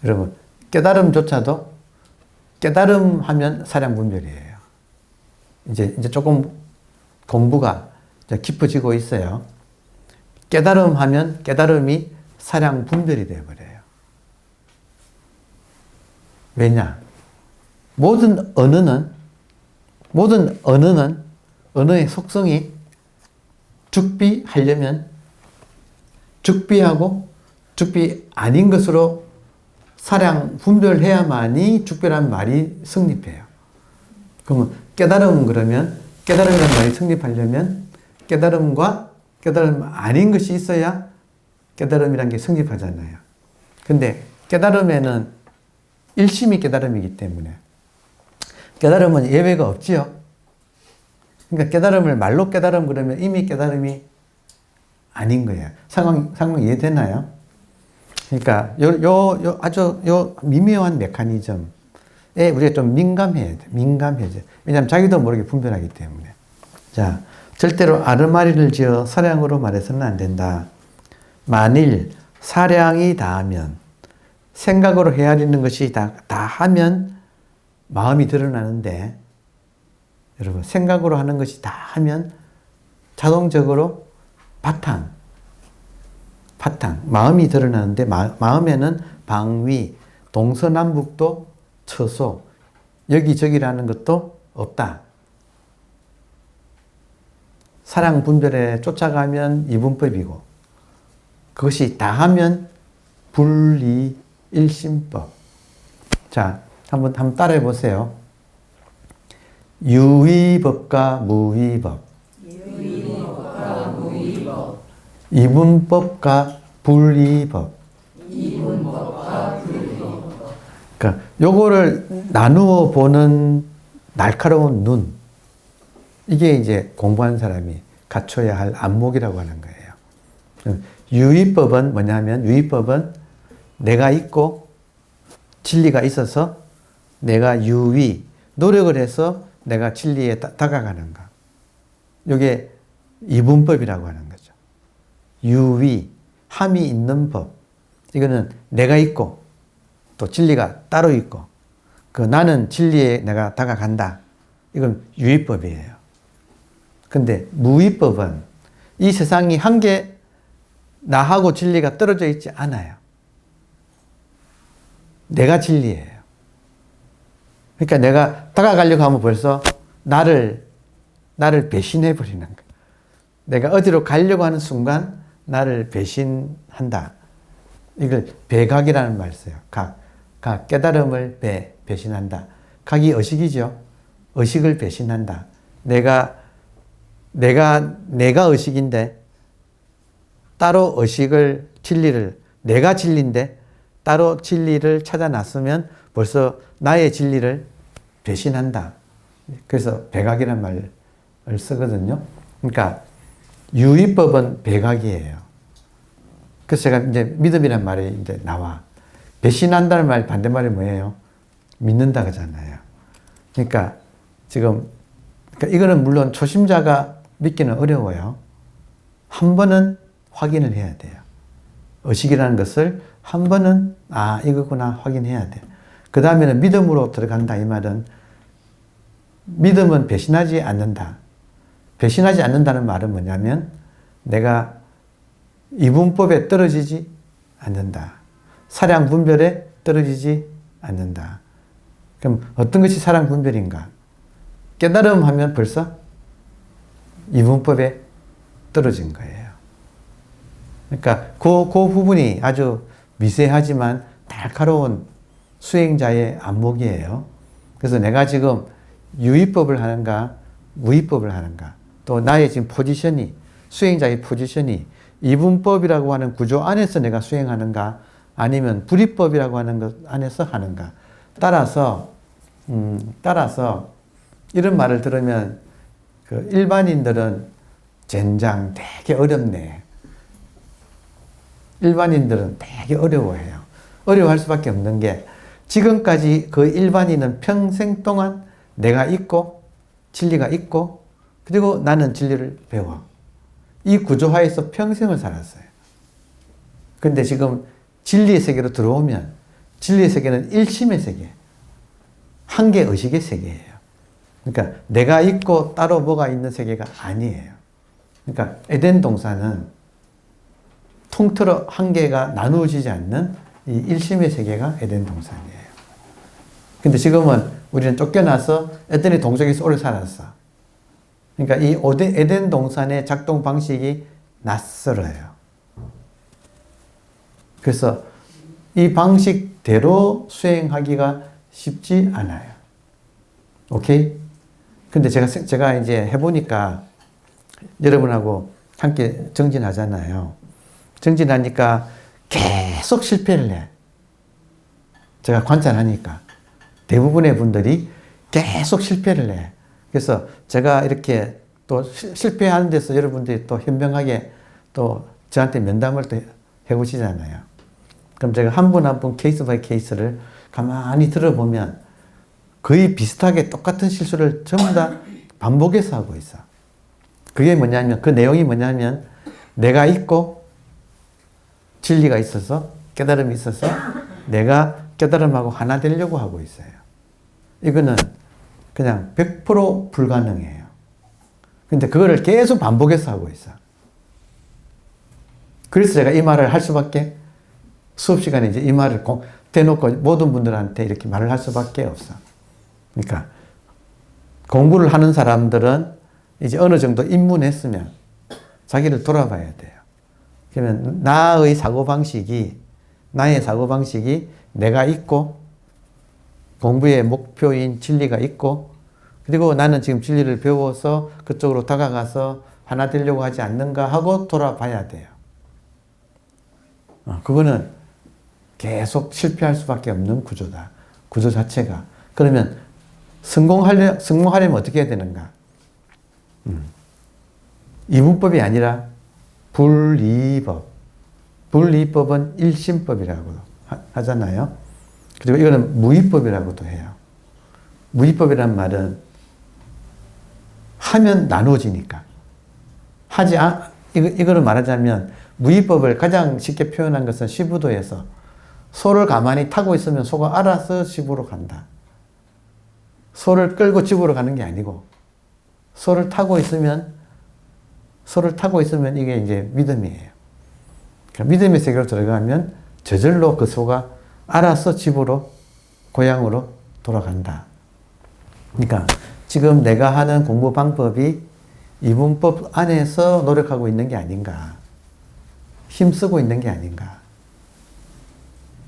여러분, 깨달음조차도 깨달음 하면 사량 분별이에요. 이제 조금 공부가 이제 깊어지고 있어요. 깨달음 하면 깨달음이 사량 분별이 되어버려요. 왜냐? 모든 언어는 언어의 속성이 죽비하려면 죽비하고 죽비 아닌 것으로 사량 분별해야만이 죽비라는 말이 성립해요. 그러면 깨달음 그러면 깨달음이라는 말이 성립하려면 깨달음과 깨달음 아닌 것이 있어야 깨달음이라는 게 성립하잖아요. 근데 깨달음에는 일심이 깨달음이기 때문에 깨달음은 예외가 없지요. 그러니까 깨달음을 말로 깨달음 그러면 이미 깨달음이 아닌 거예요. 상황 이해되나요? 그러니까 아주 미묘한 메커니즘에 우리가 좀 민감해야 돼. 민감해져. 왜냐하면 자기도 모르게 분별하기 때문에. 자, 절대로 아르마리를 지어 사량으로 말해서는 안 된다. 만일 사량이 다하면 생각으로 헤아리는 것이 다 하면 마음이 드러나는데, 여러분, 생각으로 하는 것이 다 하면 자동적으로 바탕, 마음이 드러나는데, 마음에는 방위, 동서남북도 처소, 여기저기라는 것도 없다. 사량 분별에 쫓아가면 이분법이고, 그것이 다 하면 분리 일심법. 자, 한번 따라해 보세요. 유의법과 무의법. 이분법과 분리법. 그러니까 요거를 나누어 보는 날카로운 눈. 이게 이제 공부하는 사람이 갖춰야 할 안목이라고 하는 거예요. 유의법은 뭐냐면, 유의법은 내가 있고 진리가 있어서 내가 노력을 해서 내가 진리에 다가가는가. 이게 이분법이라고 하는 거죠. 함이 있는 법. 이거는 내가 있고 또 진리가 따로 있고 그 나는 진리에 내가 다가간다. 이건 유의법이에요. 근데 무의법은 이 세상이 한계 나하고 진리가 떨어져 있지 않아요. 내가 진리예요. 그러니까 내가 다가가려고 하면 벌써 나를 배신해 버리는 거예요. 내가 어디로 가려고 하는 순간 나를 배신한다. 이걸 배각이라는 말을 써요. 각 깨달음을 배신한다. 각이 의식이죠. 의식을 배신한다. 내가 의식인데 따로 의식을 진리를 내가 진리인데 따로 진리를 찾아놨으면 벌써 나의 진리를 배신한다. 그래서 배각이라는 말을 쓰거든요. 그러니까 유의법은 배각이에요. 그래서 제가 이제 믿음이란 말이 이제 나와. 배신한다는 말 반대말이 뭐예요? 믿는다 그러잖아요. 그러니까 이거는 물론 초심자가 믿기는 어려워요. 한 번은 확인을 해야 돼요. 의식이라는 것을 한 번은 이거구나 확인해야 돼. 그 다음에는 믿음으로 들어간다. 이 말은 믿음은 배신하지 않는다. 배신하지 않는다는 말은 뭐냐면 내가 이분법에 떨어지지 않는다. 사량 분별에 떨어지지 않는다. 그럼 어떤 것이 사량 분별인가? 깨달음 하면 벌써 이분법에 떨어진 거예요. 그러니까 그 부분이 아주 미세하지만 날카로운 수행자의 안목이에요. 그래서 내가 지금 유의법을 하는가, 무의법을 하는가, 또 나의 지금 포지션이, 수행자의 포지션이 이분법이라고 하는 구조 안에서 내가 수행하는가, 아니면 불이법이라고 하는 것 안에서 하는가. 따라서 이런 말을 들으면 그 일반인들은 젠장 되게 어렵네. 일반인들은 되게 어려워해요. 어려워할 수밖에 없는 게 지금까지 그 일반인은 평생 동안 내가 있고 진리가 있고 그리고 나는 진리를 배워. 이 구조화에서 평생을 살았어요. 근데 지금 진리의 세계로 들어오면 진리의 세계는 일심의 세계. 한계 의식의 세계예요. 그러니까 내가 있고 따로 뭐가 있는 세계가 아니에요. 그러니까 에덴 동산은 통틀어 한계가 나누어지지 않는 이 일심의 세계가 에덴 동산이에요. 근데 지금은 우리는 쫓겨나서 에덴의 동쪽에서 오래 살았어. 그러니까 이 에덴 동산의 작동 방식이 낯설어요. 그래서 이 방식대로 수행하기가 쉽지 않아요. 오케이? 근데 제가 이제 해보니까 여러분하고 함께 정진하잖아요. 정진하니까 계속 실패를 해. 제가 관찰하니까. 대부분의 분들이 계속 실패를 해. 그래서 제가 이렇게 또 실패하는 데서 여러분들이 또 현명하게 또 저한테 면담을 또 해보시잖아요. 그럼 제가 한 분 한 분 케이스 바이 케이스를 가만히 들어보면 거의 비슷하게 똑같은 실수를 전부 다 반복해서 하고 있어. 그게 뭐냐면, 그 내용이 뭐냐면, 내가 있고 진리가 있어서, 깨달음이 있어서 내가 깨달음하고 하나 되려고 하고 있어요. 이거는 그냥 100% 불가능해요. 근데 그거를 계속 반복해서 하고 있어. 그래서 제가 이 말을 할 수밖에, 수업 시간에 이제 이 말을 대놓고 모든 분들한테 이렇게 말을 할 수밖에 없어. 그러니까 공부를 하는 사람들은 이제 어느 정도 입문했으면 자기를 돌아봐야 돼요. 그러면 나의 사고방식이, 나의 사고방식이 내가 있고 공부의 목표인 진리가 있고, 그리고 나는 지금 진리를 배워서 그쪽으로 다가가서 하나 되려고 하지 않는가 하고 돌아봐야 돼요. 그거는 계속 실패할 수밖에 없는 구조다. 구조 자체가. 그러면 성공하려면 어떻게 해야 되는가? 이분법이 아니라 불이법. 불이법은 일심법이라고 하잖아요. 그리고 이거는 무이법이라고도 해요. 무이법이란 말은 하면 나눠지니까. 이거를 말하자면 무이법을 가장 쉽게 표현한 것은 시부도에서 소를 가만히 타고 있으면 소가 알아서 집으로 간다. 소를 끌고 집으로 가는 게 아니고, 소를 타고 있으면 이게 이제 믿음이에요. 그러니까 믿음의 세계로 들어가면 저절로 그 소가 알아서 집으로, 고향으로 돌아간다. 그러니까 지금 내가 하는 공부 방법이 이분법 안에서 노력하고 있는 게 아닌가. 힘쓰고 있는 게 아닌가.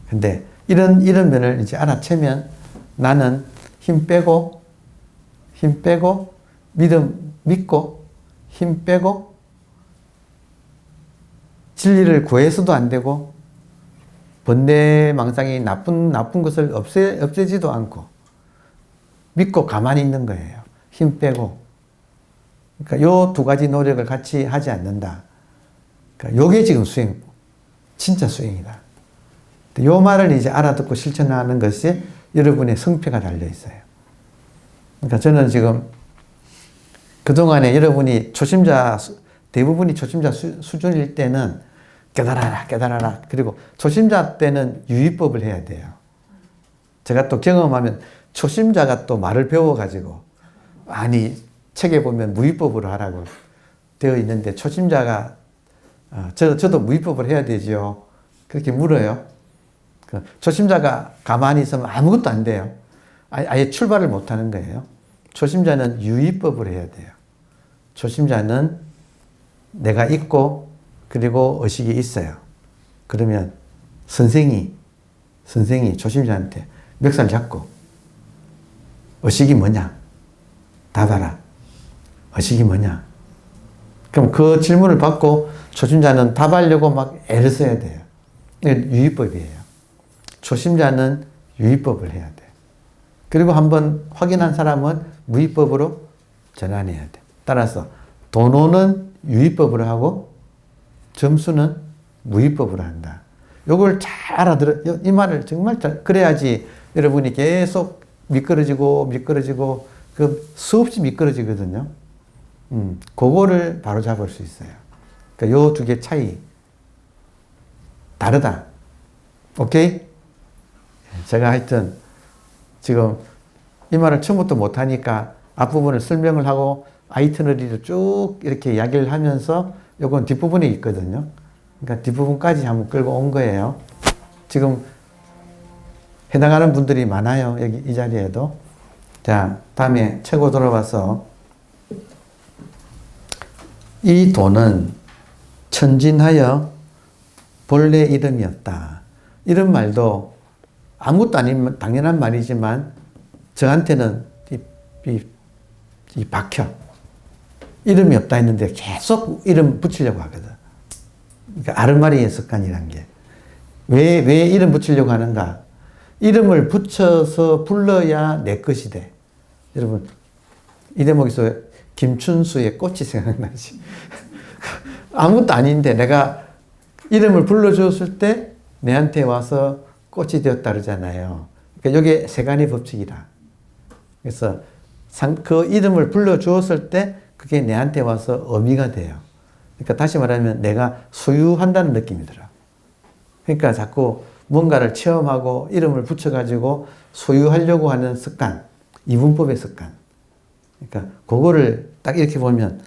근데 이런 면을 이제 알아채면 나는 힘 빼고, 믿고, 힘 빼고, 진리를 구해서도 안 되고, 번뇌망상이 나쁜 것을 없애지도 않고, 믿고 가만히 있는 거예요. 힘 빼고. 그러니까 요 두 가지 노력을 같이 하지 않는다. 그러니까 요게 지금 진짜 수행이다. 요 말을 이제 알아듣고 실천하는 것이 여러분의 성패가 달려 있어요. 그러니까 저는 지금 그동안에 여러분이 대부분이 초심자 수준일 때는 깨달아라. 그리고 초심자 때는 유의법을 해야 돼요. 제가 또 경험하면 초심자가 또 말을 배워가지고, 아니, 책에 보면 무의법으로 하라고 되어 있는데, 초심자가, 저도 무의법을 해야 되죠. 그렇게 물어요. 초심자가 가만히 있으면 아무것도 안 돼요. 아예 출발을 못 하는 거예요. 초심자는 유의법을 해야 돼요. 초심자는 내가 있고, 그리고 의식이 있어요. 그러면 선생이 초심자한테 멱살 잡고, 의식이 뭐냐? 답하라. 의식이 뭐냐? 그럼 그 질문을 받고 초심자는 답하려고 막 애를 써야 돼요. 이건 유의법이에요. 초심자는 유의법을 해야 돼. 그리고 한번 확인한 사람은 무의법으로 전환해야 돼. 따라서 도노는 유의법으로 하고 점수는 무의법으로 한다. 요걸 잘 알아들어. 이 말을 정말 잘, 그래야지 여러분이 계속 미끄러지고 그 수없이 미끄러지거든요. 그거를 바로 잡을 수 있어요. 그러니까 요 두 개 차이. 다르다. 오케이? 제가 하여튼 지금 이 말을 처음부터 못하니까 앞부분을 설명을 하고 아이트너리를 쭉 이렇게 이야기를 하면서 요건 뒷부분에 있거든요. 그러니까 뒷부분까지 한번 끌고 온 거예요. 지금 해당하는 분들이 많아요. 여기 이 자리에도. 자, 다음에 최고 돌아와서 이 돈은 천진하여 본래 이름이었다. 이런 말도 아무것도 아닌 당연한 말이지만 저한테는 이 박혀. 이름이 없다 했는데 계속 이름 붙이려고 하거든. 그러니까 아르마리의 습관이란 게. 왜 이름 붙이려고 하는가? 이름을 붙여서 불러야 내 것이 돼. 여러분, 이 대목에서 김춘수의 꽃이 생각나지? 아무것도 아닌데 내가 이름을 불러줬을 때 내한테 와서 꽃이 되었다 그러잖아요. 그러니까 이게 세간의 법칙이라. 그래서 그 이름을 불러주었을 때 그게 내한테 와서 의미가 돼요. 그러니까 다시 말하면 내가 소유한다는 느낌이 들어. 그러니까 자꾸 뭔가를 체험하고 이름을 붙여가지고 소유하려고 하는 습관, 이분법의 습관. 그러니까 그거를 딱 이렇게 보면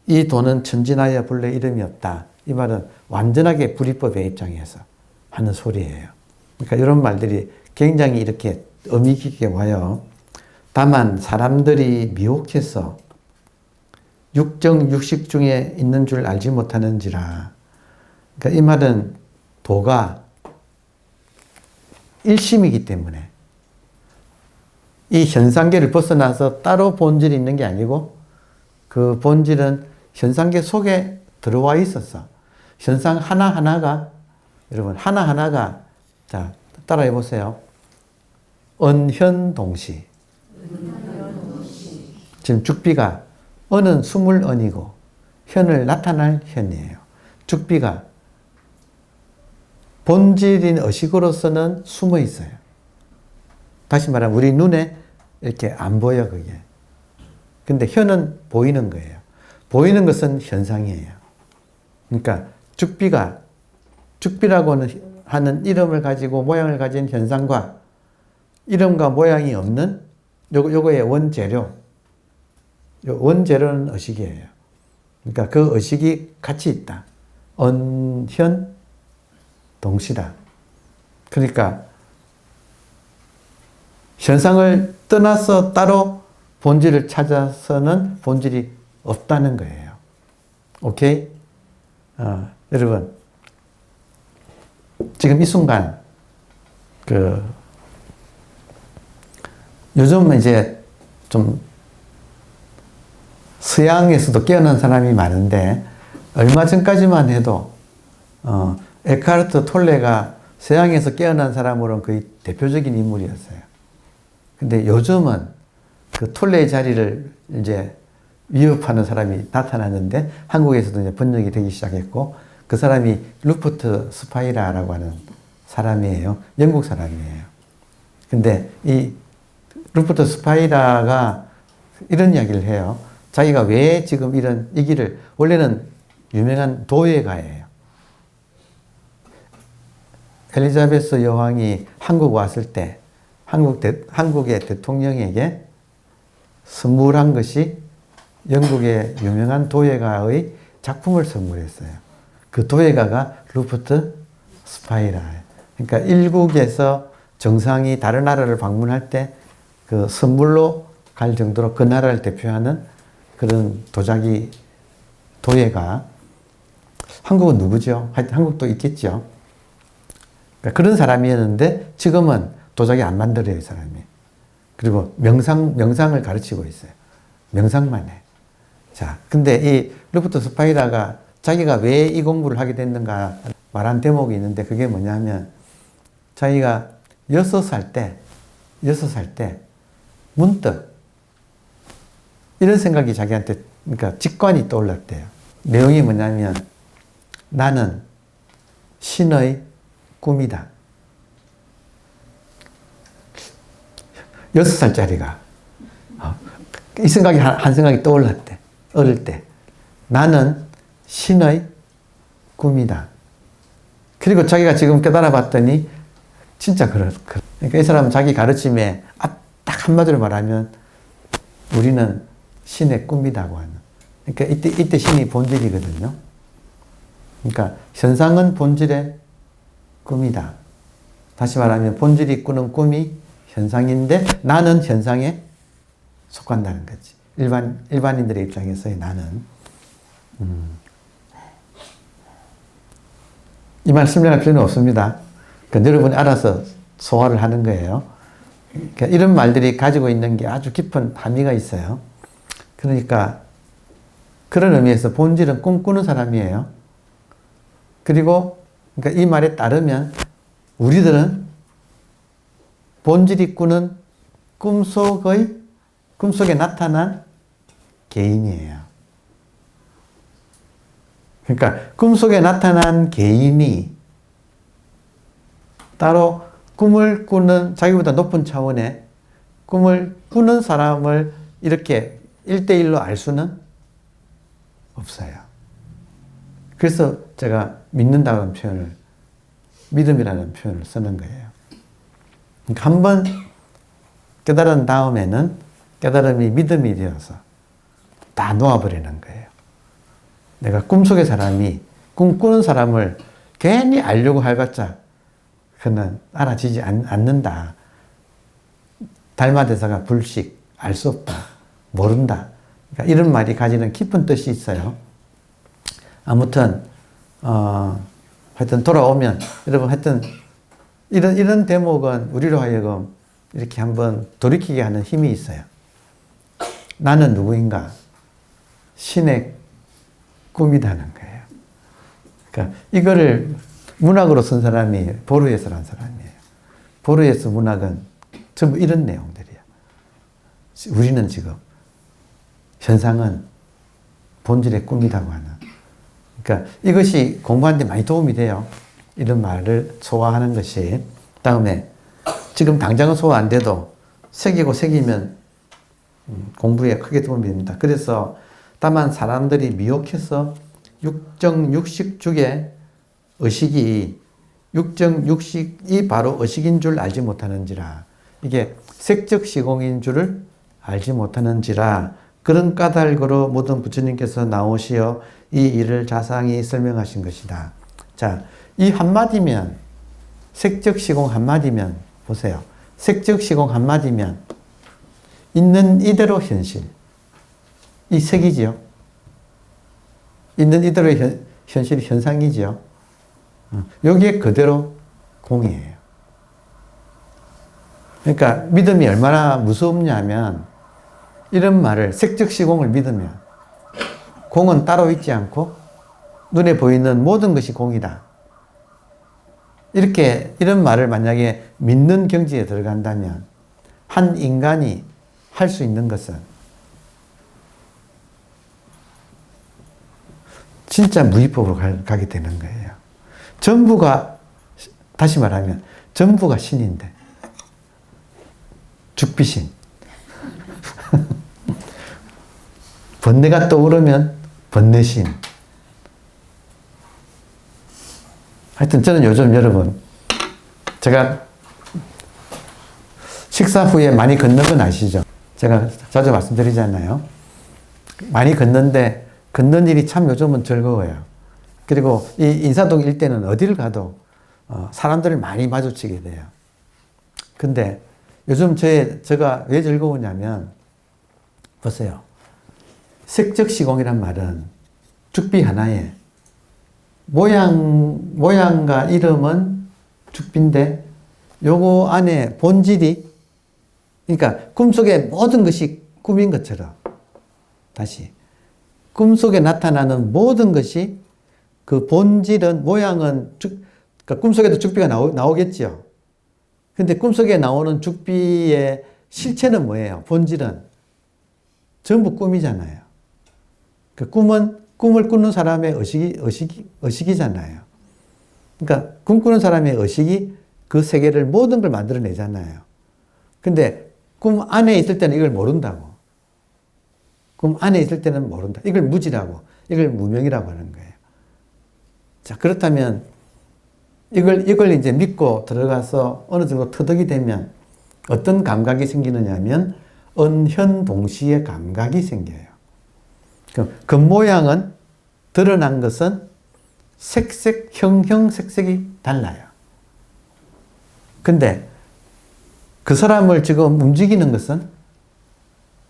이 돈은 천진하여 본래 이름이 없다. 이 말은 완전하게 불이법의 입장에서 하는 소리예요. 그러니까 이런 말들이 굉장히 이렇게 의미 깊게 와요. 다만 사람들이 미혹해서 육정 육식 중에 있는 줄 알지 못하는지라. 그러니까 이 말은 도가 일심이기 때문에 이 현상계를 벗어나서 따로 본질이 있는 게 아니고 그 본질은 현상계 속에 들어와 있었어. 현상 하나하나가 여러분 하나하나가 자 따라해 보세요. 언현동시. 지금 죽비가 언은 숨을 언이고 현을 나타날 현이에요. 죽비가 본질인 의식으로서는 숨어 있어요. 다시 말하면 우리 눈에 이렇게 안 보여 그게. 근데 현은 보이는 거예요. 보이는 것은 현상이에요. 그러니까 죽비라고 하는 이름을 가지고 모양을 가진 현상과 이름과 모양이 없는 요거의 원재료. 원재료는 의식이에요. 그러니까 그 의식이 같이 있다. 언현 동시다. 그러니까 현상을 떠나서 따로 본질을 찾아서는 본질이 없다는 거예요. 오케이? 여러분 지금 이 순간 요즘 이제 좀 서양에서도 깨어난 사람이 많은데 얼마 전까지만 해도 에카르트 톨레가 서양에서 깨어난 사람으로는 거의 대표적인 인물이었어요. 근데 요즘은 그 톨레의 자리를 이제 위협하는 사람이 나타났는데 한국에서도 이제 번역이 되기 시작했고 그 사람이 루퍼트 스파이라라고 하는 사람이에요. 영국 사람이에요. 근데 이 루퍼트 스파이라가 이런 이야기를 해요. 자기가 왜 지금 이 길을 원래는 유명한 도예가예요. 엘리자베스 여왕이 한국 왔을 때 한국의 대통령에게 선물한 것이 영국의 유명한 도예가의 작품을 선물했어요. 그 도예가가 루퍼트 스파이라예요. 그러니까 일국에서 정상이 다른 나라를 방문할 때 그 선물로 갈 정도로 그 나라를 대표하는 그런 도자기 도예가. 한국은 누구죠? 하여튼 한국도 있겠죠. 그러니까 그런 사람이었는데 지금은 도자기 안 만들어요, 이 사람이. 그리고 명상을 가르치고 있어요. 명상만 해. 자, 근데 이 루퍼트 스파이라가 자기가 왜 이 공부를 하게 됐는가 말한 대목이 있는데 그게 뭐냐면 자기가 6살 때 문득 이런 생각이 자기한테 그러니까 직관이 떠올랐대요. 내용이 뭐냐면 나는 신의 꿈이다. 6살짜리가 이 생각이 한 생각이 떠올랐대. 어릴 때 나는 신의 꿈이다. 그리고 자기가 지금 깨달아 봤더니 진짜 그러니까 이 사람은 자기 가르침에 딱 한마디로 말하면 우리는 신의 꿈이라고 하는. 그러니까 이때 신이 본질이거든요. 그러니까 현상은 본질의 꿈이다. 다시 말하면 본질이 꾸는 꿈이 현상인데 나는 현상에 속한다는 거지. 일반인들의 입장에서의 나는. 이 말 설명할 필요는 없습니다. 그러니까 여러분이 알아서 소화를 하는 거예요. 그러니까 이런 말들이 가지고 있는 게 아주 깊은 함의가 있어요. 그러니까 그런 의미에서 본질은 꿈꾸는 사람이에요. 그리고 그러니까 이 말에 따르면 우리들은 본질이 꾸는 꿈속에 나타난 개인이에요. 그러니까 꿈속에 나타난 개인이 따로 꿈을 꾸는 자기보다 높은 차원의 꿈을 꾸는 사람을 이렇게 1대1로 알 수는 없어요. 그래서 제가 믿는다는 표현을, 믿음이라는 표현을 쓰는 거예요. 그러니까 한번 깨달은 다음에는 깨달음이 믿음이 되어서 다 놓아버리는 거예요. 내가 꿈속의 사람이 꿈꾸는 사람을 괜히 알려고 해봤자 그는 알아지지 않는다. 달마대사가 불식, 알 수 없다, 모른다. 그러니까 이런 말이 가지는 깊은 뜻이 있어요. 아무튼 하여튼 돌아오면 여러분 하여튼 이런 대목은 우리로 하여금 이렇게 한번 돌이키게 하는 힘이 있어요. 나는 누구인가? 신의 꿈이라는 거예요. 그러니까 이거를 문학으로 쓴 사람이 보르헤스라는 사람이에요. 보르헤스 문학은 전부 이런 내용들이에요. 우리는 지금 현상은 본질의 꿈이라고 하는. 그러니까 이것이 공부하는 데 많이 도움이 돼요. 이런 말을 소화하는 것이. 다음에 지금 당장은 소화 안 돼도 새기면 공부에 크게 도움이 됩니다. 그래서 다만 사람들이 미혹해서 육정육식죽의 의식이 육정육식이 바로 의식인 줄 알지 못하는지라, 이게 색적시공인 줄을 알지 못하는지라 그런 까닭으로 모든 부처님께서 나오시어 이 일을 자상히 설명하신 것이다. 자, 이 한마디면, 색적시공 한마디면 보세요. 색적시공 한마디면 있는 이대로 현실, 이 색이지요. 있는 이대로의 현실이 현상이지요. 여기에 그대로 공이에요. 그러니까 믿음이 얼마나 무섭냐면 이런 말을, 색적시공을 믿으면 공은 따로 있지 않고 눈에 보이는 모든 것이 공이다. 이런 말을 만약에 믿는 경지에 들어간다면 한 인간이 할 수 있는 것은 진짜 무위법으로 가게 되는 거예요. 전부가, 다시 말하면 전부가 신인데, 죽비신. 번뇌가 떠오르면 번뇌신. 하여튼 저는 요즘 여러분, 제가 식사 후에 많이 걷는 건 아시죠? 제가 자주 말씀드리잖아요. 많이 걷는데 걷는 일이 참 요즘은 즐거워요. 그리고 이 인사동 일대는 어디를 가도 사람들을 많이 마주치게 돼요. 근데 요즘 제가 왜 즐거우냐면, 보세요. 색적시공이란 말은 죽비 하나에 모양과 이름은 죽비인데 요거 안에 본질이, 그러니까 꿈속에 모든 것이 꿈인 것처럼, 다시 꿈속에 나타나는 모든 것이 그 본질은, 모양은 그러니까 꿈속에도 죽비가 나오겠죠. 근데 꿈속에 나오는 죽비의 실체는 뭐예요? 본질은 전부 꿈이잖아요. 그 꿈을 꾸는 사람의 의식이잖아요. 그러니까 꿈꾸는 사람의 의식이 그 세계를, 모든 걸 만들어내잖아요. 근데 꿈 안에 있을 때는 이걸 모른다고. 꿈 안에 있을 때는 모른다. 이걸 무지라고, 이걸 무명이라고 하는 거예요. 자, 그렇다면 이걸 이제 믿고 들어가서 어느 정도 터득이 되면 어떤 감각이 생기느냐 하면 은현동시의 감각이 생겨요. 그 겉모양은 드러난 것은 색색, 형형색색이 달라요. 근데 그 사람을 지금 움직이는 것은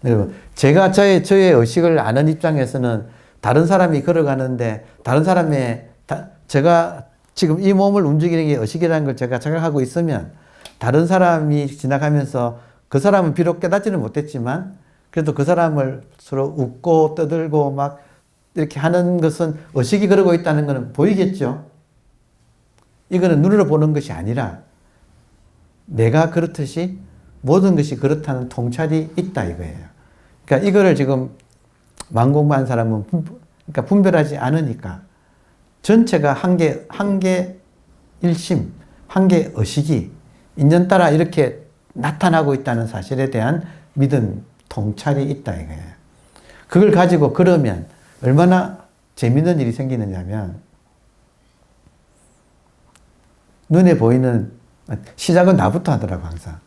여러분, 제가 저의 의식을 아는 입장에서는 다른 사람이 걸어가는데 다른 사람의 제가 지금 이 몸을 움직이는 게 의식이라는 걸 제가 생각하고 있으면 다른 사람이 지나가면서 그 사람은 비록 깨닫지는 못했지만 그래도 그 사람을 서로 웃고 떠들고 막 이렇게 하는 것은 의식이 그러고 있다는 것은 보이겠죠. 이거는 눈으로 보는 것이 아니라 내가 그렇듯이 모든 것이 그렇다는 통찰이 있다 이거예요. 그러니까 이거를 지금 만공부한 사람은 그러니까 분별하지 않으니까 전체가 한 개 일심, 한 개 의식이 인연따라 이렇게 나타나고 있다는 사실에 대한 믿음, 통찰이 있다 이거예요. 그걸 가지고 그러면 얼마나 재밌는 일이 생기느냐면 눈에 보이는 시작은 나부터 하더라고 항상.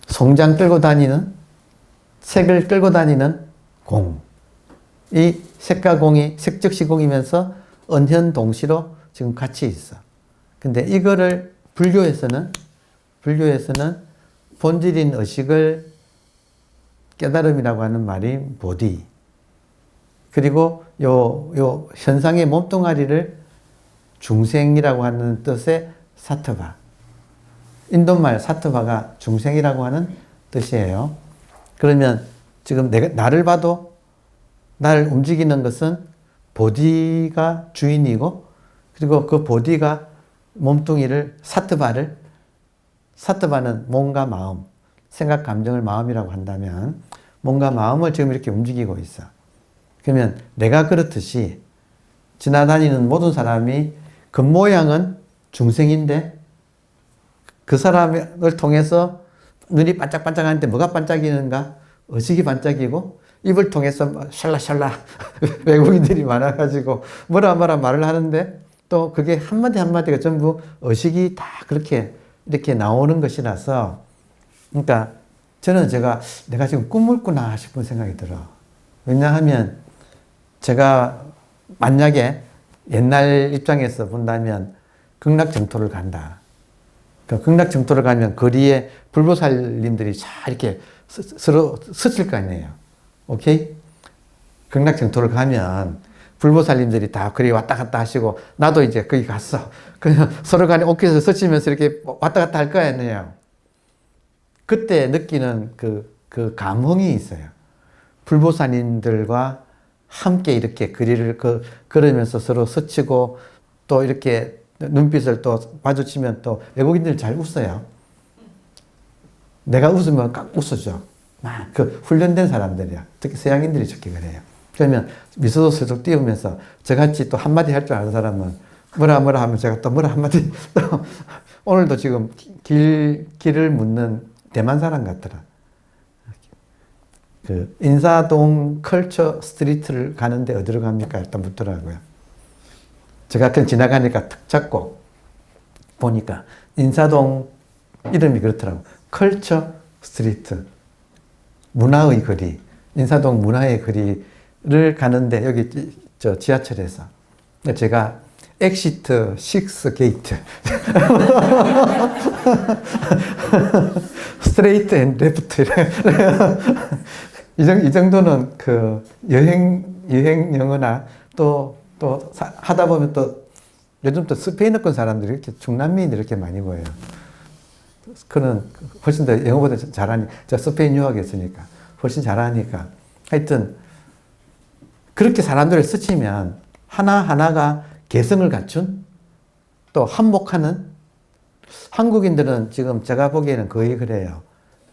송장 끌고 다니는 색을 끌고 다니는 공. 이 색과 공이 색즉시공이면서 은현동시로 지금 같이 있어. 근데 이거를 불교에서는 본질인 의식을 깨달음이라고 하는 말이 보디. 그리고 요 현상의 몸뚱아리를 중생이라고 하는 뜻의 사트바. 인도말 사트바가 중생이라고 하는 뜻이에요. 그러면 지금 나를 봐도 나를 움직이는 것은 보디가 주인이고 그리고 그 보디가 몸뚱이를 사트바는 몸과 마음, 생각, 감정을 마음이라고 한다면 몸과 마음을 지금 이렇게 움직이고 있어. 그러면 내가 그렇듯이 지나다니는 모든 사람이 겉모양은 중생인데 그 사람을 통해서 눈이 반짝반짝하는데 뭐가 반짝이는가? 의식이 반짝이고 입을 통해서 샬라샬라 외국인들이 많아가지고 뭐라 말을 하는데 또 그게 한마디 한마디가 전부 의식이 다 그렇게 이렇게 나오는 것이라서 그러니까 저는 내가 지금 꿈을 꾸나 싶은 생각이 들어. 왜냐하면 제가 만약에 옛날 입장에서 본다면 극락정토를 간다. 그 극락정토를 가면 거리에 불보살님들이 잘 이렇게 서로 스칠 거 아니에요. 오케이? 극락정토를 가면 불보살님들이 다 거리 왔다 갔다 하시고 나도 이제 거기 갔어. 그냥 서로 간에 옷깃을 스치면서 이렇게 왔다 갔다 할 거 아니에요. 그때 느끼는 그 감흥이 있어요. 불보살님들과 함께 이렇게 거리를 걸으면서 서로 스치고 또 이렇게 눈빛을 또 마주치면 또 외국인들 잘 웃어요. 내가 웃으면 깍 웃어줘. 막 그 훈련된 사람들이야. 특히 서양인들이 특히 그래요. 그러면 미소도 슬쩍 띄우면서 저같이 또 한마디 할 줄 아는 사람은 뭐라 하면 제가 또 뭐라 한마디 또 오늘도 지금 길을 묻는 대만 사람 같더라. 그 인사동 컬처 스트리트를 가는데 어디로 갑니까? 일단 묻더라고요. 제가 그냥 지나가니까 탁 잡고 보니까 인사동 이름이 그렇더라고. 컬처 스트리트. 문화의 거리. 인사동 문화의 거리를 가는데 여기 저 지하철에서 제가 엑시트 6 게이트 스트레이트 앤 레프트 이 정도는 그 여행 영어나 또 하다 보면 또 요즘 또 스페인어권 사람들이 이렇게 중남미인들이 이렇게 많이 보여요. 그는 훨씬 더 영어보다 잘하니, 제가 스페인 유학했으니까 훨씬 잘하니까 하여튼 그렇게 사람들을 스치면 하나하나가 개성을 갖춘 또 한몫하는 한국인들은 지금 제가 보기에는 거의 그래요.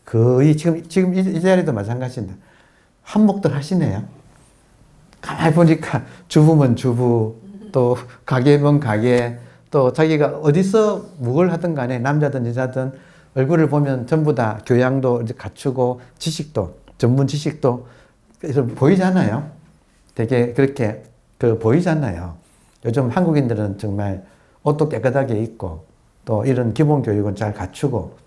거의 지금 이 자리도 마찬가지인데 한몫들 하시네요. 가만히 보니까 주부면 주부, 또 가게면 가게, 또 자기가 어디서 뭘 하든 간에 남자든 여자든 얼굴을 보면 전부 다 교양도 이제 갖추고 지식도, 전문 지식도 보이잖아요. 되게 그렇게 보이잖아요. 요즘 한국인들은 정말 옷도 깨끗하게 입고 또 이런 기본 교육은 잘 갖추고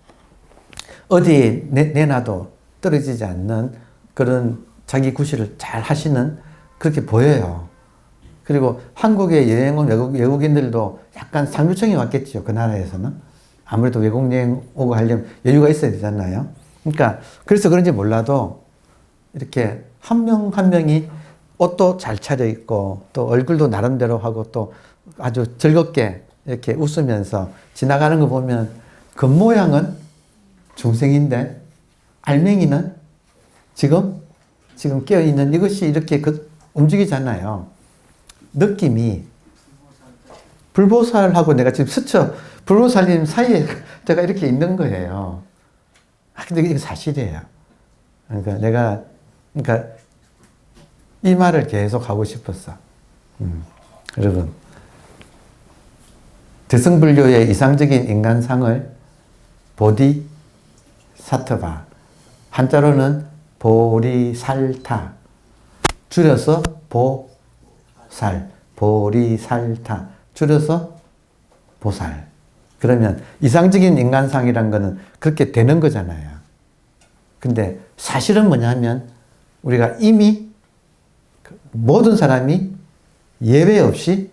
어디에 내놔도 떨어지지 않는 그런 자기 구실을 잘 하시는 그렇게 보여요. 그리고 한국에 여행 온 외국인들도 약간 상류층이 왔겠죠. 그 나라에서는. 아무래도 외국 여행 오고 하려면 여유가 있어야 되잖아요. 그러니까 그래서 그런지 몰라도 이렇게 한 명 한 명이 옷도 잘 차려입고 또 얼굴도 나름대로 하고 또 아주 즐겁게 이렇게 웃으면서 지나가는 거 보면 겉모양은 중생인데 알맹이는 지금 깨어있는 이것이 이렇게 움직이잖아요. 느낌이 불보살하고 내가 지금 스쳐 불보살님 사이에 제가 이렇게 있는 거예요. 근데 이게 사실이에요. 그러니까 이 말을 계속 하고 싶었어. 여러분, 대승불교의 이상적인 인간상을 보디사트바, 한자로는 보리살타, 줄여서 보살, 보리살타, 줄여서 보살. 그러면 이상적인 인간상이란 거는 그렇게 되는 거잖아요. 근데 사실은 뭐냐면 우리가 이미 모든 사람이 예외 없이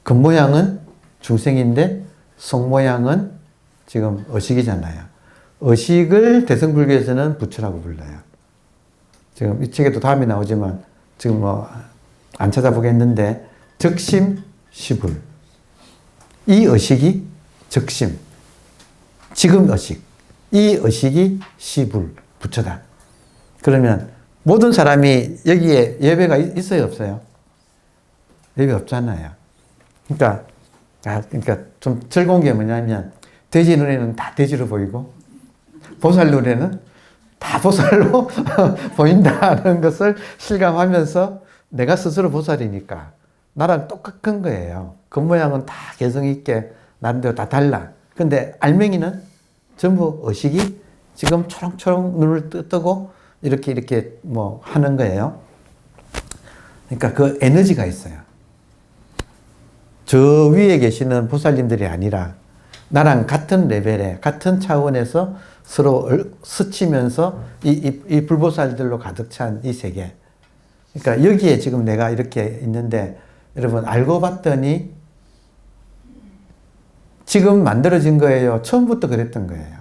겉모양은 중생인데 속모양은 지금 의식이잖아요. 의식을 대승불교에서는 부처라고 불러요. 지금 이 책에도 다음에 나오지만 지금 뭐 안 찾아보겠는데 적심시불. 이 의식이 적심. 지금 의식. 이 의식이 시불. 부처다. 그러면 모든 사람이 여기에 예배가 있어요, 없어요? 예배 없잖아요. 그러니까 좀 즐거운 게 뭐냐면 돼지 눈에는 다 돼지로 보이고 보살 눈에는 다 보살로 보인다는 것을 실감하면서 내가 스스로 보살이니까 나랑 똑같은 거예요. 겉모양은 다 개성 있게 나름대로 다 달라. 근데 알맹이는 전부 의식이 지금 초롱초롱 눈을 뜨고 이렇게 뭐 하는 거예요. 그러니까 그 에너지가 있어요. 저 위에 계시는 보살님들이 아니라 나랑 같은 레벨에 같은 차원에서 서로 스치면서 이 불보살들로 가득 찬 이 세계. 그러니까 여기에 지금 내가 이렇게 있는데 여러분 알고 봤더니 지금 만들어진 거예요? 처음부터 그랬던 거예요?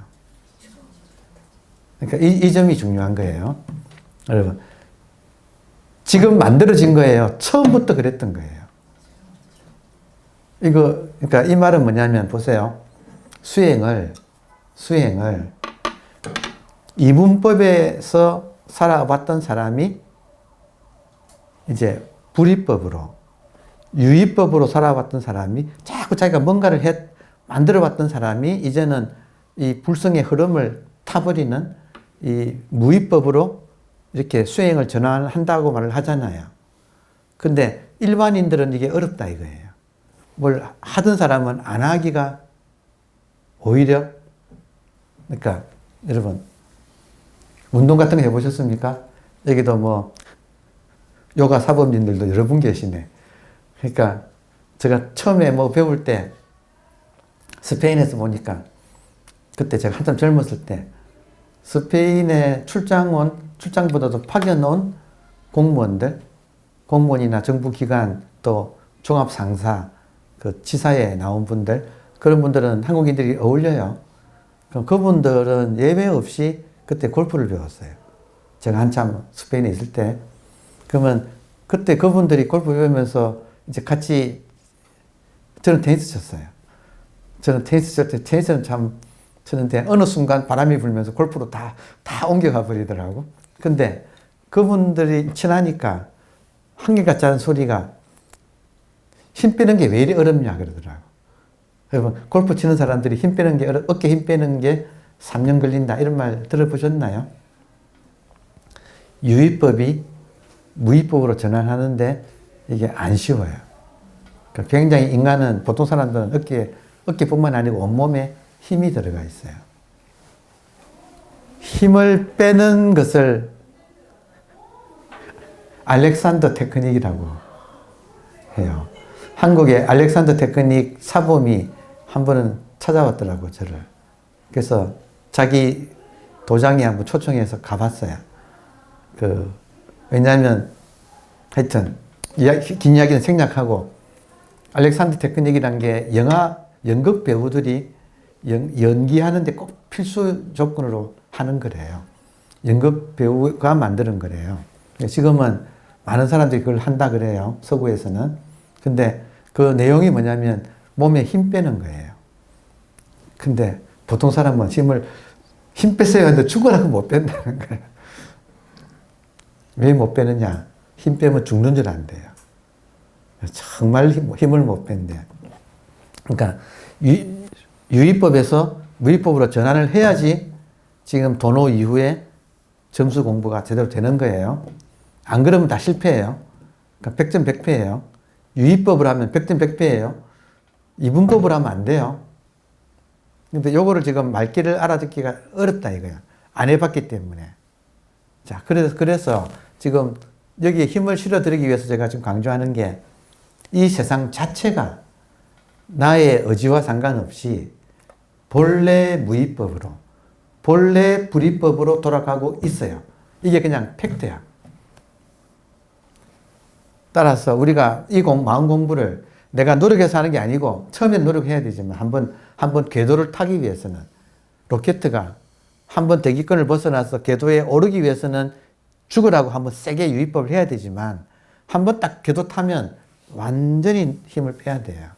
그러니까 이 점이 중요한 거예요. 여러분 지금 만들어진 거예요? 처음부터 그랬던 거예요? 그러니까 이 말은 뭐냐면 보세요. 수행을 이분법에서 살아봤던 사람이 이제 불이법으로 유의법으로 살아봤던 사람이 자꾸 자기가 뭔가를 만들어봤던 사람이 이제는 이 불성의 흐름을 타버리는 이 무의법으로 이렇게 수행을 전환한다고 말을 하잖아요. 근데 일반인들은 이게 어렵다 이거예요. 뭘 하던 사람은 안 하기가 오히려 그러니까 여러분 운동 같은 거 해보셨습니까? 여기도 뭐 요가 사범님들도 여러 분 계시네. 그러니까 제가 처음에 뭐 배울 때 스페인에서 보니까 그때 제가 한참 젊었을 때 스페인에 출장보다도 파견 온 공무원이나 정부기관 또 종합상사 그 지사에 나온 분들 그런 분들은 한국인들이 어울려요. 그럼 그분들은 예외 없이 그때 골프를 배웠어요. 제가 한참 스페인에 있을 때. 그러면 그때 그분들이 골프 배우면서 이제 같이 저는 테니스 쳤어요. 저는 테니스 칠 때 테니스는 참 쳤는데 어느 순간 바람이 불면서 골프로 다 옮겨가 버리더라고. 근데 그분들이 친하니까 한결같지 않은 소리가 힘 빼는 게 왜 이리 어렵냐 그러더라고. 여러분 골프 치는 사람들이 힘 빼는 게 어깨 힘 빼는 게 3년 걸린다 이런 말 들어보셨나요? 유의법이 무의법으로 전환하는데 이게 안 쉬워요. 그러니까 굉장히 인간은 보통 사람들은 어깨뿐만 아니고 온몸에 힘이 들어가 있어요. 힘을 빼는 것을 알렉산더 테크닉이라고 해요. 한국의 알렉산더 테크닉 사범이 한 번은 찾아왔더라고, 저를. 그래서 자기 도장에 한번 초청해서 가봤어요. 왜냐하면 하여튼 긴 이야기는 생략하고 알렉산더 테크닉이란 게 연극 배우들이 연기하는데 꼭 필수 조건으로 하는 거래요. 연극 배우가 만드는 거래요. 지금은 많은 사람들이 그걸 한다 그래요. 서구에서는. 근데 그 내용이 뭐냐면 몸에 힘 빼는 거예요. 근데 보통 사람은 힘 뺐어요 하는데 죽으라고 못 뺀다는 거예요. 왜 못 빼느냐? 힘 빼면 죽는 줄 안대요. 정말 힘을 못 뺀대. 그러니까 유의법에서 무의법으로 전환을 해야지 지금 도노 이후에 점수 공부가 제대로 되는 거예요. 안 그러면 다 실패해요. 그러니까 100점 100패예요. 유의법을 하면 100점 100패예요. 이분법을 하면 안 돼요. 근데 요거를 지금 말귀를 알아듣기가 어렵다 이거야. 안 해봤기 때문에. 자, 그래서 지금 여기에 힘을 실어드리기 위해서 제가 지금 강조하는 게 이 세상 자체가 나의 의지와 상관없이 본래 무의법으로, 본래 불의법으로 돌아가고 있어요. 이게 그냥 팩트야. 따라서 우리가 이 마음 공부를 내가 노력해서 하는 게 아니고 처음엔 노력해야 되지만 한번 궤도를 타기 위해서는 로켓가 한번 대기권을 벗어나서 궤도에 오르기 위해서는 죽으라고 한번 세게 유의법을 해야 되지만 한번 딱 궤도 타면 완전히 힘을 빼야 돼요.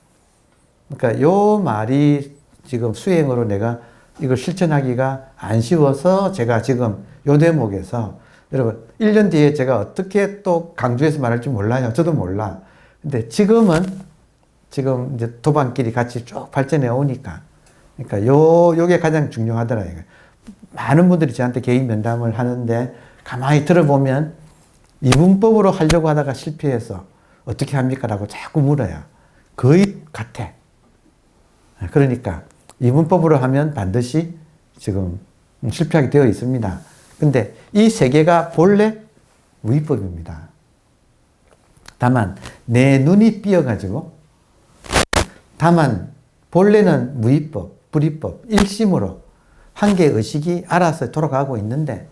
그러니까 요 말이 지금 수행으로 내가 이걸 실천하기가 안 쉬워서 제가 지금 요 대목에서 여러분 1년 뒤에 제가 어떻게 또 강조해서 말할지 몰라요. 저도 몰라. 근데 지금 이제 도반길이 같이 쭉 발전해 오니까 그러니까 요게 가장 중요하더라 이거. 많은 분들이 저한테 개인 면담을 하는데 가만히 들어보면 이분법으로 하려고 하다가 실패해서 어떻게 합니까? 라고 자꾸 물어요. 거의 같아. 그러니까 이분법으로 하면 반드시 지금 실패하게 되어 있습니다. 근데 이 세 개가 본래 무의법입니다. 다만 내 눈이 삐어가지고 다만 본래는 무의법, 불의법, 일심으로 한 개의 의식이 알아서 돌아가고 있는데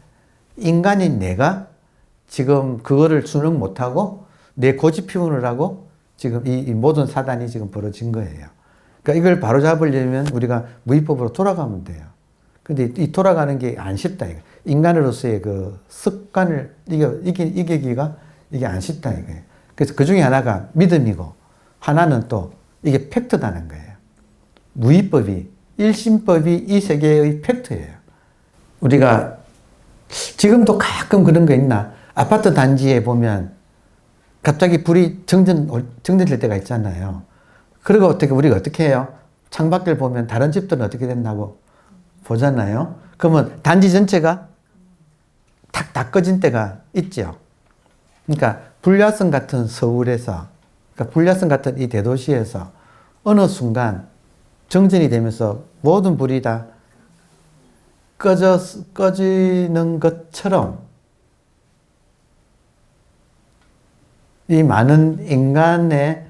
인간인 내가 지금 그거를 수능 못하고 내 고집 피우느라고 지금 이 모든 사단이 지금 벌어진 거예요. 그러니까 이걸 바로잡으려면 우리가 무의법으로 돌아가면 돼요. 근데 이 돌아가는 게 안 쉽다. 이거. 인간으로서의 그 습관을 이기기가 이게 안 쉽다. 이거예요. 그래서 그 중에 하나가 믿음이고 하나는 또 이게 팩트다는 거예요. 무의법이, 일심법이 이 세계의 팩트예요. 우리가 지금도 가끔 그런 거 있나? 아파트 단지에 보면 갑자기 불이 정전될 때가 있잖아요. 그리고 우리가 어떻게 해요? 창밖을 보면 다른 집들은 어떻게 된다고 보잖아요. 그러면 단지 전체가 다 꺼진 때가 있죠. 그러니까 불야성 같은 서울에서, 그러니까 불야성 같은 이 대도시에서 어느 순간 정전이 되면서 모든 불이 다 꺼지는 것처럼 이 많은 인간의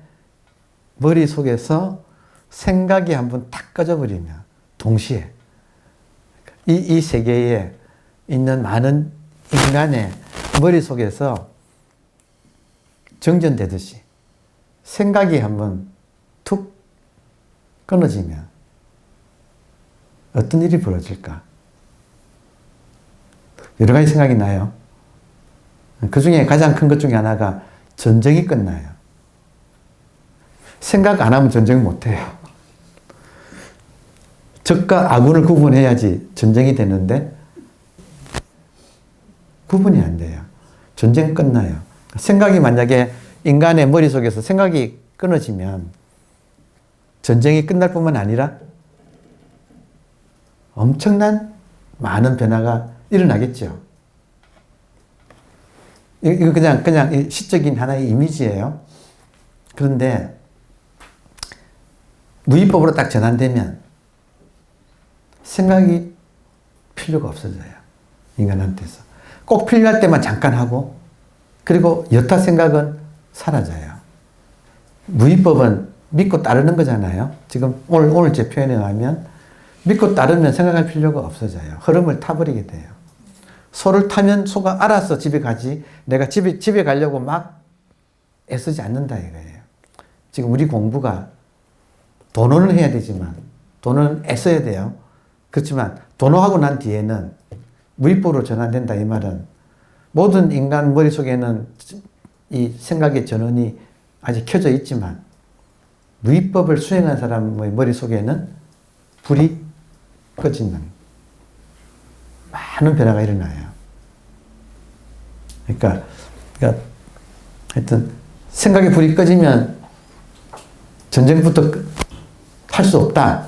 머릿속에서 생각이 한번 탁 꺼져버리면 동시에 이 세계에 있는 많은 인간의 머릿속에서 정전되듯이 생각이 한번 툭 끊어지면 어떤 일이 벌어질까? 여러 가지 생각이 나요. 그 중에 가장 큰 것 중에 하나가 전쟁이 끝나요. 생각 안 하면 전쟁 못 해요. 적과 아군을 구분해야지 전쟁이 되는데 구분이 안 돼요. 전쟁 끝나요. 생각이 만약에 인간의 머릿속에서 생각이 끊어지면 전쟁이 끝날 뿐만 아니라 엄청난 많은 변화가 일어나겠죠. 이거 그냥 시적인 하나의 이미지예요. 그런데 무의법으로 딱 전환되면 생각이 필요가 없어져요. 인간한테서. 꼭 필요할 때만 잠깐 하고 그리고 여타 생각은 사라져요. 무위법은 믿고 따르는 거잖아요. 지금 오늘 제 표현에 의하면 믿고 따르면 생각할 필요가 없어져요. 흐름을 타버리게 돼요. 소를 타면 소가 알아서 집에 가지 내가 집에 가려고 막 애쓰지 않는다 이거예요. 지금 우리 공부가 도노는 해야 되지만 도노는 애써야 돼요. 그렇지만 도노하고 난 뒤에는 무위법으로 전환된다 이 말은 모든 인간 머릿속에는 이 생각의 전원이 아직 켜져 있지만 무위법을 수행한 사람의 머릿속에는 불이 꺼진다. 많은 변화가 일어나요. 그러니까 하여튼 생각의 불이 꺼지면 전쟁부터 할 수 없다.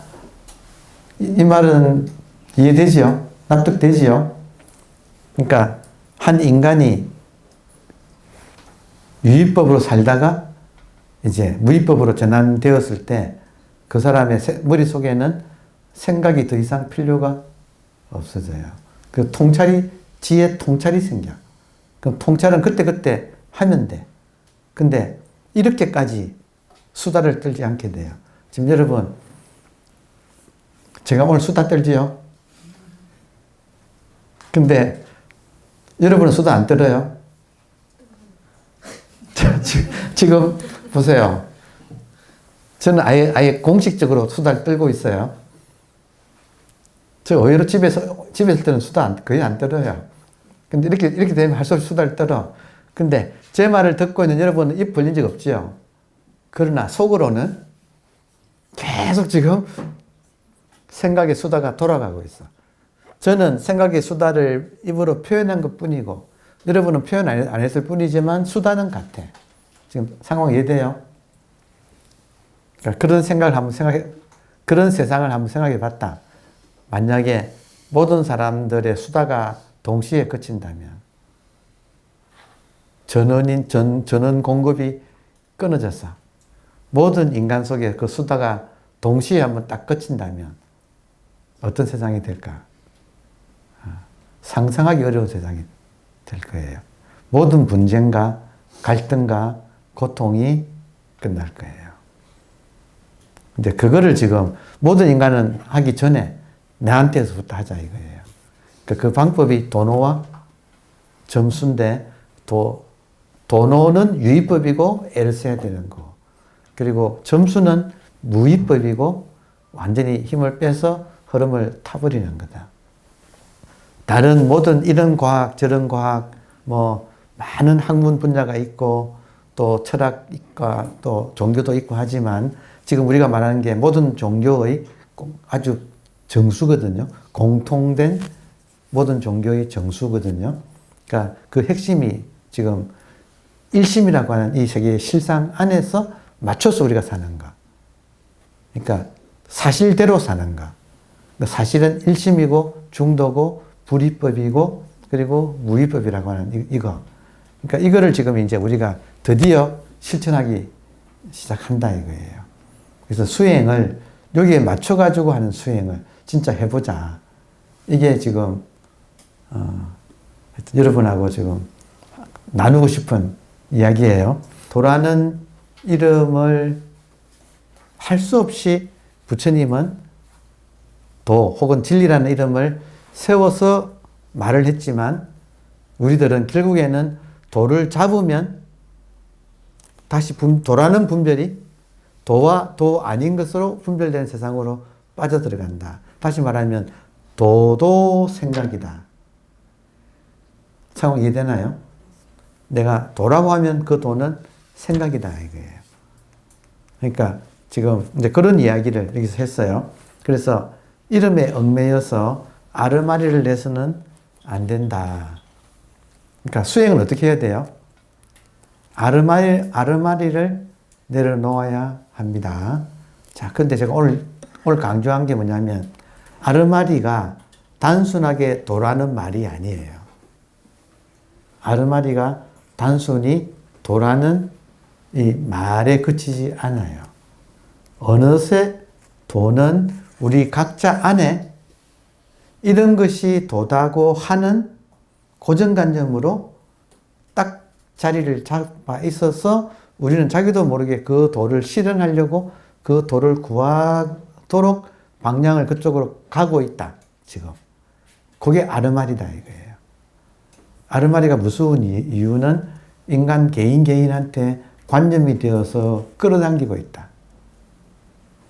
이 말은 이해되지요? 납득되지요? 그러니까 한 인간이 유의법으로 살다가 이제 무의법으로 전환되었을 때 그 사람의 머릿속에는 생각이 더 이상 필요가 없어져요. 그 지혜 통찰이 생겨. 그럼 통찰은 그때그때 하면 돼. 근데 이렇게까지 수다를 떨지 않게 돼요. 지금 여러분, 제가 오늘 수다 떨지요? 근데 여러분은 수다 안 떨어요? 지금 보세요. 저는 아예 공식적으로 수다를 떨고 있어요. 저 의외로 집에서 있을 때는 수다 거의 안 떨어요. 근데 이렇게 되면 할 수 없이 수다를 떨어. 근데 제 말을 듣고 있는 여러분은 입 벌린 적 없지요? 그러나 속으로는 계속 지금 생각의 수다가 돌아가고 있어. 저는 생각의 수다를 입으로 표현한 것 뿐이고, 여러분은 표현 안 했을 뿐이지만 수다는 같아. 지금 상황 이해돼요? 그러니까 그런 세상을 한번 생각해 봤다. 만약에 모든 사람들의 수다가 동시에 그친다면, 전원 공급이 끊어져서 모든 인간 속에 그 수다가 동시에 한번 딱 그친다면 어떤 세상이 될까? 상상하기 어려운 세상이 될 거예요. 모든 분쟁과 갈등과 고통이 끝날 거예요. 근데 그거를 지금 모든 인간은 하기 전에 나한테서부터 하자 이거예요. 그 방법이 도노와 점수인데 도노는 유의법이고 애를 써야 되는 거. 그리고 점수는 무의법이고 완전히 힘을 빼서 흐름을 타버리는 거다. 다른 모든 이런 과학, 저런 과학, 많은 학문 분야가 있고, 또 철학과 또 종교도 있고 하지만, 지금 우리가 말하는 게 모든 종교의 아주 정수거든요. 공통된 모든 종교의 정수거든요. 그러니까 그 핵심이 지금 일심이라고 하는 이 세계의 실상 안에서 맞춰서 우리가 사는 거. 그러니까 사실대로 사는 거. 사실은 일심이고 중도고 불이법이고 그리고 무위법이라고 하는 이거. 그러니까 이거를 지금 이제 우리가 드디어 실천하기 시작한다 이거예요. 그래서 수행을 여기에 맞춰가지고 하는 수행을 진짜 해보자. 이게 지금 여러분하고 지금 나누고 싶은 이야기예요. 도라는 이름을 할 수 없이 부처님은 도 혹은 진리라는 이름을 세워서 말을 했지만 우리들은 결국에는 도를 잡으면 다시 도라는 분별이 도와 도 아닌 것으로 분별되는 세상으로 빠져들어간다. 다시 말하면 도도 생각이다. 상황 이해되나요? 내가 도라고 하면 그 도는 생각이다 이거예요. 그러니까 지금 이제 그런 이야기를 여기서 했어요. 그래서 이름에 얽매여서 아르마리를 내서는 안 된다. 그러니까 수행은 어떻게 해야 돼요? 아르마리를 내려놓아야 합니다. 자, 근데 제가 오늘 강조한 게 뭐냐면, 아르마리가 단순하게 도라는 말이 아니에요. 아르마리가 단순히 도라는 이 말에 그치지 않아요. 어느새 도는 우리 각자 안에 이런 것이 도다고 하는 고정관념으로 딱 자리를 잡아 있어서 우리는 자기도 모르게 그 도를 실현하려고 그 도를 구하도록 방향을 그쪽으로 가고 있다. 지금. 그게 아르마리다 이거예요. 아르마리가 무서운 이유는 인간 개인한테 관념이 되어서 끌어당기고 있다.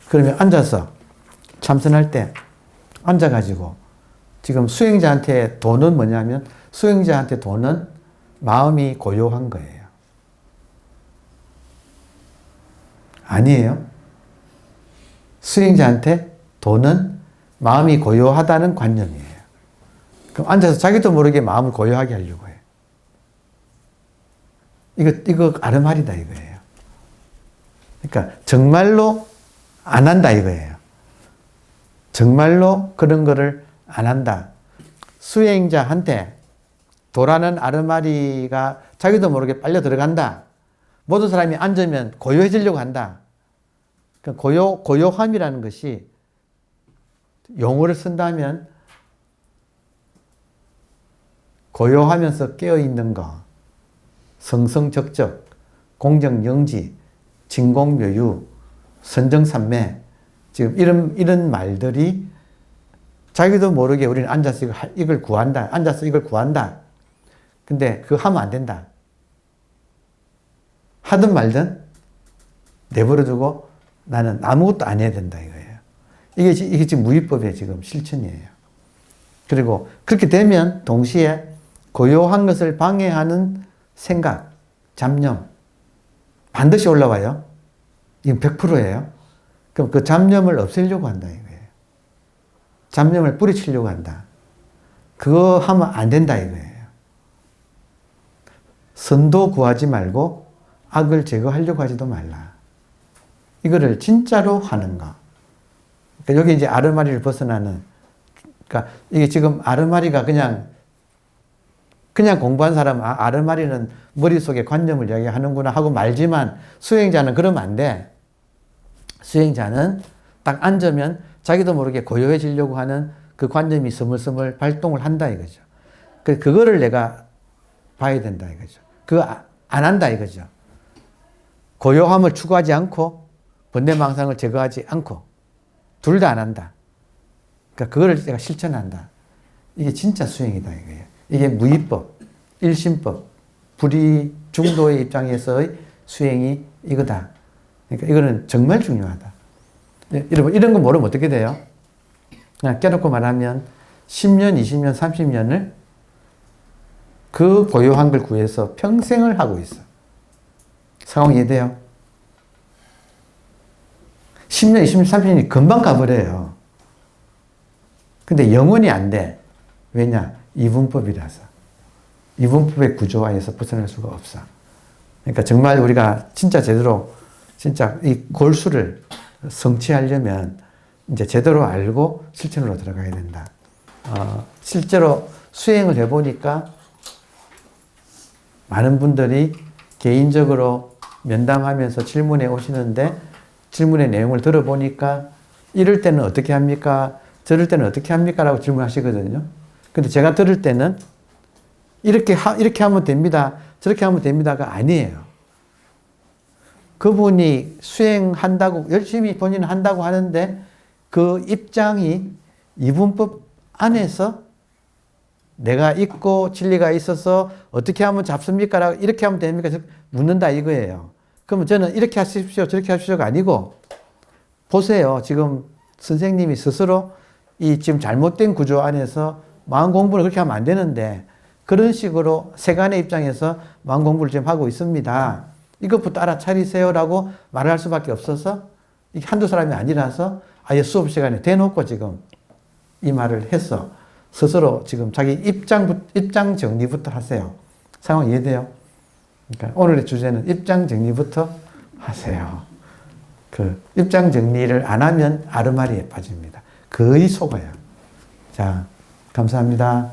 그러면 앉아서 참선할 때 앉아가지고 지금 수행자한테 도는 뭐냐면 수행자한테 도는 마음이 고요한 거예요. 아니에요. 수행자한테 도는 마음이 고요하다는 관념이에요. 그럼 앉아서 자기도 모르게 마음을 고요하게 하려고 해요. 이거 아르마리다 이거예요. 그러니까 정말로 안 한다 이거예요. 정말로 그런 거를 안 한다. 수행자한테 도라는 아르마리가 자기도 모르게 빨려 들어간다. 모든 사람이 앉으면 고요해지려고 한다. 그러니까 고요함이라는 것이 용어를 쓴다면 고요하면서 깨어있는 거, 성성적적, 공정영지, 진공묘유, 선정산매, 지금 이런 말들이 자기도 모르게 우리는 앉아서 이걸 구한다. 앉아서 이걸 구한다. 근데 그거 하면 안 된다. 하든 말든 내버려두고 나는 아무것도 안 해야 된다 이거예요. 이게 지금 무위법의 지금 실천이에요. 그리고 그렇게 되면 동시에 고요한 것을 방해하는 생각, 잡념 반드시 올라와요. 이건 100%예요. 그럼 그 잡념을 없애려고 한다 이거예요. 잡념을 뿌리치려고 한다. 그거 하면 안 된다 이거예요. 선도 구하지 말고 악을 제거하려고 하지도 말라. 이거를 진짜로 하는 거. 그러니까 여기 이제 아르마리를 벗어나는, 그러니까 이게 지금 아르마리가 그냥 공부한 사람은 아르마리는 머릿속에 관념을 이야기하는구나 하고 말지만 수행자는 그러면 안 돼. 수행자는 딱 앉으면 자기도 모르게 고요해지려고 하는 그 관념이 스물스물 발동을 한다 이거죠. 그거를 내가 봐야 된다 이거죠. 그거 안 한다 이거죠. 고요함을 추구하지 않고 번뇌망상을 제거하지 않고 둘 다 안 한다. 그러니까 그거를 내가 실천한다. 이게 진짜 수행이다 이거예요. 이게 무위법, 일심법, 불이 중도의 입장에서의 수행이 이거다. 그러니까 이거는 정말 중요하다. 여러분 이런 거 모르면 어떻게 돼요? 그냥 깨놓고 말하면 10년, 20년, 30년을 그 고요한 걸 구해서 평생을 하고 있어. 상황 이해돼요? 10년, 20년, 30년이 금방 가버려요. 근데 영원히 안 돼. 왜냐? 이분법이라서. 이분법의 구조화에서 벗어날 수가 없어. 그러니까 정말 우리가 진짜 제대로 진짜 이 골수를 성취하려면 이제 제대로 알고 실천으로 들어가야 된다. 실제로 수행을 해보니까 많은 분들이 개인적으로 면담하면서 질문해 오시는데 질문의 내용을 들어보니까 이럴 때는 어떻게 합니까? 저럴 때는 어떻게 합니까? 라고 질문하시거든요. 근데 제가 들을 때는 이렇게 하면 됩니다. 저렇게 하면 됩니다가 아니에요. 그분이 수행한다고, 열심히 본인은 한다고 하는데 그 입장이 이분법 안에서 내가 있고 진리가 있어서 어떻게 하면 잡습니까? 라고 이렇게 하면 됩니까? 묻는다 이거예요. 그러면 저는 이렇게 하십시오, 저렇게 하십시오가 아니고 보세요. 지금 선생님이 스스로 이 지금 잘못된 구조 안에서 마음 공부를 그렇게 하면 안 되는데 그런 식으로 세간의 입장에서 마음 공부를 지금 하고 있습니다. 이것부터 알아차리세요라고 말을 할 수밖에 없어서 이게 한두 사람이 아니라서 아예 수업 시간에 대놓고 지금 이 말을 했어. 스스로 지금 자기 입장 정리부터 하세요. 상황 이해돼요? 그러니까 오늘의 주제는 입장 정리부터 하세요. 그 입장 정리를 안 하면 아르마리에 빠집니다. 거의 속아요. 자, 감사합니다.